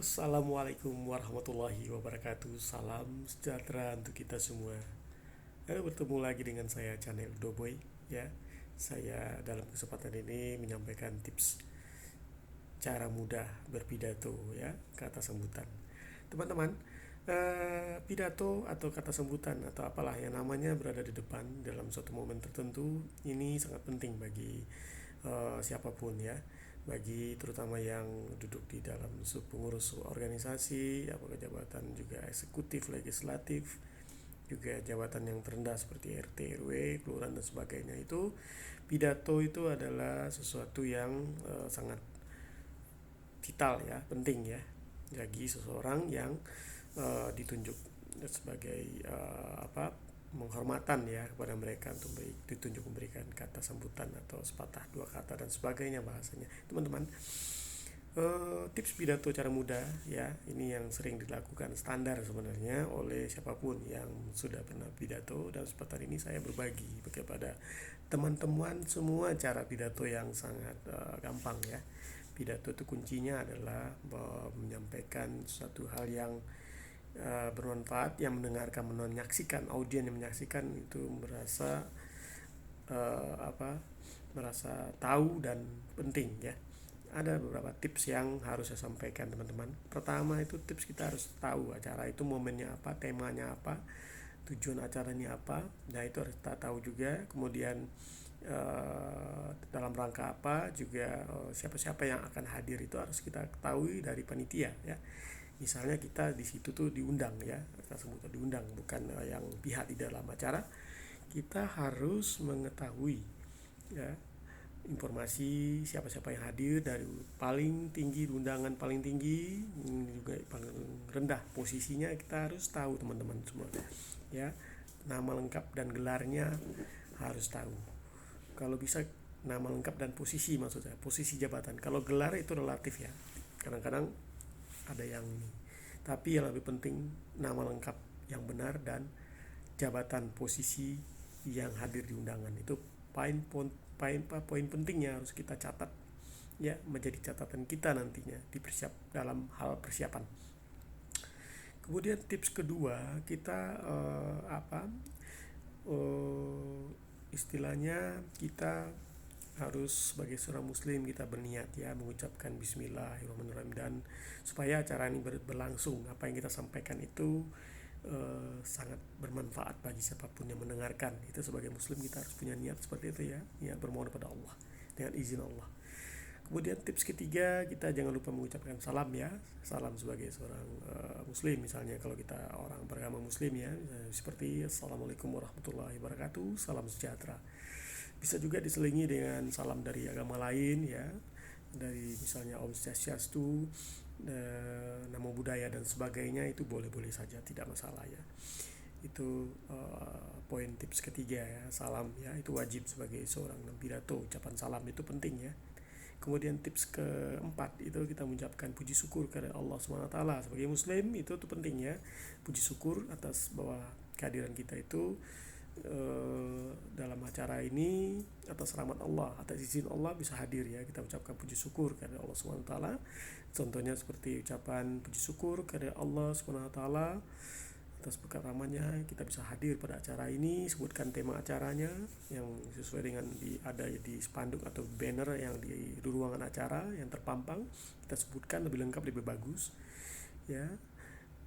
Assalamualaikum warahmatullahi wabarakatuh. Salam sejahtera untuk kita semua. Bertemu lagi dengan saya Channel Doboy ya. Saya dalam kesempatan ini menyampaikan tips cara mudah berpidato ya, kata sambutan. Teman-teman, pidato atau kata sambutan atau apalah yang namanya berada di depan dalam suatu momen tertentu ini sangat penting bagi siapapun ya, bagi terutama yang duduk di dalam pengurus organisasi, apakah jabatan juga eksekutif, legislatif, juga jabatan yang terendah seperti RT, RW, kelurahan dan sebagainya. Itu pidato itu adalah sesuatu yang sangat vital ya, penting ya bagi seseorang yang ditunjuk sebagai menghormatan ya kepada mereka untuk ditunjuk memberikan kata sambutan atau sepatah dua kata dan sebagainya bahasanya. Teman-teman, tips pidato cara mudah ya, ini yang sering dilakukan standar sebenarnya oleh siapapun yang sudah pernah pidato, dan kesempatan ini saya berbagi kepada teman-teman semua cara pidato yang sangat gampang ya. Pidato itu kuncinya adalah menyampaikan suatu hal yang bermanfaat, yang mendengarkan, menyaksikan, audiens yang menyaksikan itu merasa merasa tahu dan penting ya. Ada beberapa tips yang harus saya sampaikan teman-teman. Pertama itu tips, kita harus tahu acara itu momennya apa, temanya apa, tujuan acaranya apa. Nah itu harus kita tahu juga. Kemudian dalam rangka apa juga, siapa-siapa yang akan hadir itu harus kita ketahui dari panitia ya. Misalnya kita di situ tuh diundang ya, kita sebut diundang, bukan yang pihak di dalam acara. Kita harus mengetahui ya informasi siapa-siapa yang hadir, dari paling tinggi, undangan paling tinggi juga paling rendah posisinya kita harus tahu teman-teman semua ya. Nama lengkap dan gelarnya harus tahu. Kalau bisa nama lengkap dan posisi, maksud saya posisi jabatan. Kalau gelar itu relatif ya, kadang-kadang ada yang ini. Tapi yang lebih penting nama lengkap yang benar dan jabatan posisi yang hadir di undangan. Itu poin pentingnya harus kita catat ya, menjadi catatan kita nantinya dalam hal persiapan. Kemudian tips kedua, kita istilahnya kita harus sebagai seorang muslim kita berniat ya, mengucapkan bismillahirrahmanirrahim, dan supaya acara ini berlangsung, apa yang kita sampaikan itu sangat bermanfaat bagi siapapun yang mendengarkan. Itu sebagai muslim kita harus punya niat seperti itu ya, bermohon kepada Allah dengan izin Allah. Kemudian tips ketiga, kita jangan lupa mengucapkan salam ya. Salam sebagai seorang muslim, misalnya kalau kita orang beragama muslim ya, seperti assalamualaikum warahmatullahi wabarakatuh, salam sejahtera. Bisa juga diselingi dengan salam dari agama lain ya, dari misalnya Om Swastiastu, namo budaya dan sebagainya, itu boleh-boleh saja, tidak masalah ya. Itu poin tips ketiga ya, salam ya, itu wajib sebagai seorang pidato, ucapan salam itu penting ya. Kemudian tips keempat itu kita mengucapkan puji syukur kepada Allah SWT. Sebagai muslim itu tuh penting ya, puji syukur atas bahwa kehadiran kita itu dalam acara ini atas rahmat Allah, atas izin Allah bisa hadir ya. Kita ucapkan puji syukur kepada Allah SWT. Contohnya seperti ucapan puji syukur kepada Allah SWT atas berkat rahmatnya kita bisa hadir pada acara ini. Sebutkan tema acaranya yang sesuai dengan ada di spanduk atau banner yang di ruangan acara yang terpampang. Kita sebutkan lebih lengkap, lebih bagus ya,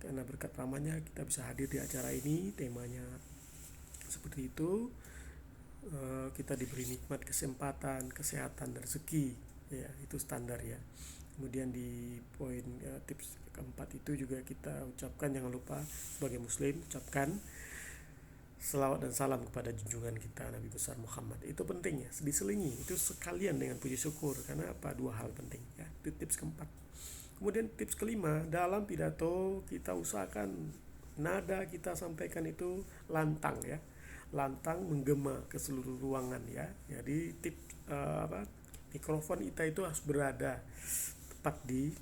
karena berkat rahmatnya kita bisa hadir di acara ini, temanya seperti itu. Kita diberi nikmat, kesempatan, kesehatan, rezeki ya, itu standar ya. Kemudian di poin tips keempat itu juga kita ucapkan, jangan lupa sebagai muslim ucapkan selawat dan salam kepada junjungan kita Nabi besar Muhammad. Itu penting ya, diselingi itu sekalian dengan puji syukur, karena apa, dua hal penting ya. Itu tips keempat. Kemudian tips kelima, dalam pidato kita usahakan nada kita sampaikan itu lantang ya, lantang menggema ke seluruh ruangan ya. Jadi mikrofon kita itu harus berada tepat di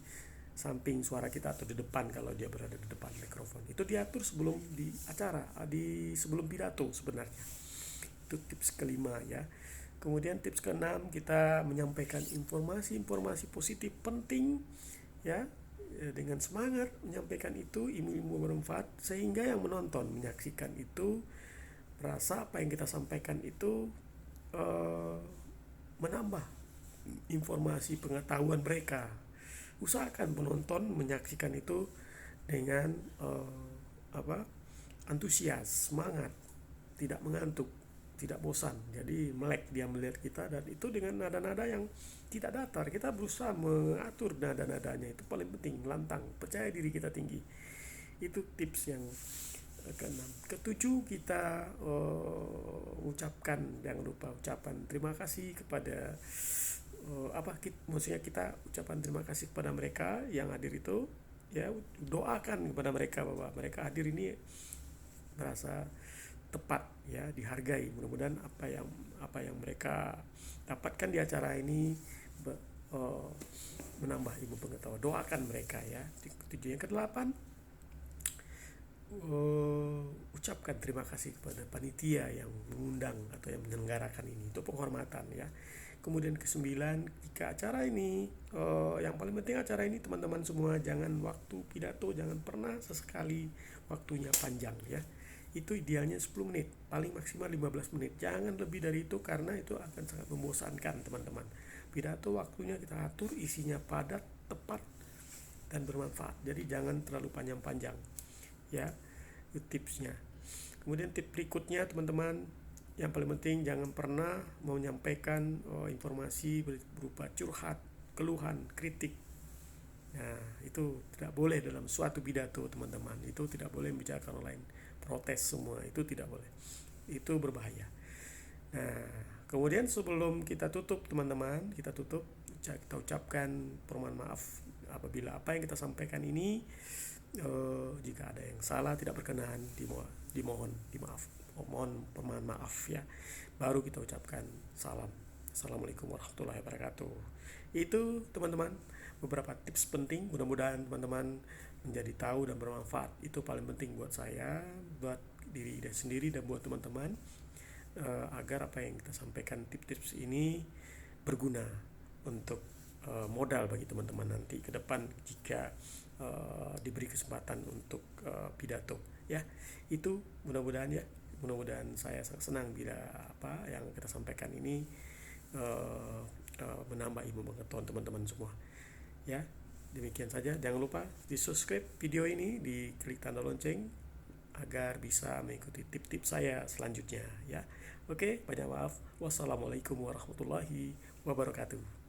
samping suara kita atau di depan kalau dia berada di depan mikrofon. Itu diatur sebelum di acara, sebelum pidato sebenarnya. Itu tips kelima ya. Kemudian tips keenam, kita menyampaikan informasi-informasi positif penting ya, dengan semangat menyampaikan itu ilmu-ilmu bermanfaat, sehingga yang menonton menyaksikan itu merasa apa yang kita sampaikan itu eh, menambah informasi pengetahuan mereka. Usahakan penonton menyaksikan itu dengan apa antusias, semangat, tidak mengantuk, tidak bosan. Jadi melek dia melihat kita, dan itu dengan nada-nada yang tidak datar. Kita berusaha mengatur nada-nadanya, itu paling penting, lantang, percaya diri kita tinggi. Itu tips yang keenam. Ketujuh, kita ucapkan, jangan lupa ucapan terima kasih kepada maksudnya kita ucapan terima kasih kepada mereka yang hadir itu, ya. Doakan kepada mereka bahwa mereka hadir ini merasa tepat, ya, dihargai. Mudah-mudahan apa yang mereka dapatkan di acara ini uh, menambah ilmu pengetahuan. Doakan mereka, ya. Tujuh. Yang kedelapan, ucapkan terima kasih kepada panitia yang mengundang atau yang menyelenggarakan ini, itu penghormatan, ya. Kemudian kesembilan, jika acara ini yang paling penting acara ini teman-teman semua, jangan waktu pidato jangan pernah sesekali waktunya panjang, ya. Itu idealnya 10 menit, paling maksimal 15 menit, jangan lebih dari itu, karena itu akan sangat membosankan teman-teman. Pidato waktunya kita atur, isinya padat, tepat, dan bermanfaat, jadi jangan terlalu panjang-panjang, ya. Itu tipsnya. Kemudian tip berikutnya teman-teman, yang paling penting jangan pernah mau menyampaikan informasi berupa curhat, keluhan, kritik. Nah, itu tidak boleh dalam suatu pidato teman-teman. Itu tidak boleh membicarakan orang lain, protes semua, itu tidak boleh. Itu berbahaya. Nah, kemudian sebelum kita tutup teman-teman, kita ucapkan permohonan maaf apabila apa yang kita sampaikan ini jika ada yang salah tidak berkenan, dimohon permohonan maaf, ya. Baru kita ucapkan salam. Assalamualaikum warahmatullahi wabarakatuh. Itu teman-teman beberapa tips penting, mudah-mudahan teman-teman menjadi tahu dan bermanfaat. Itu paling penting buat saya, buat diri sendiri, dan buat teman-teman, agar apa yang kita sampaikan, tips-tips ini berguna untuk modal bagi teman-teman nanti ke depan jika diberi kesempatan untuk pidato, ya. Itu mudah-mudahan saya sangat senang bila apa yang kita sampaikan ini menambah ilmu pengetahuan teman-teman semua, ya. Demikian saja, jangan lupa di subscribe video ini, di klik tanda lonceng agar bisa mengikuti tips-tips saya selanjutnya, ya. Oke, banyak maaf. Wassalamualaikum warahmatullahi wabarakatuh.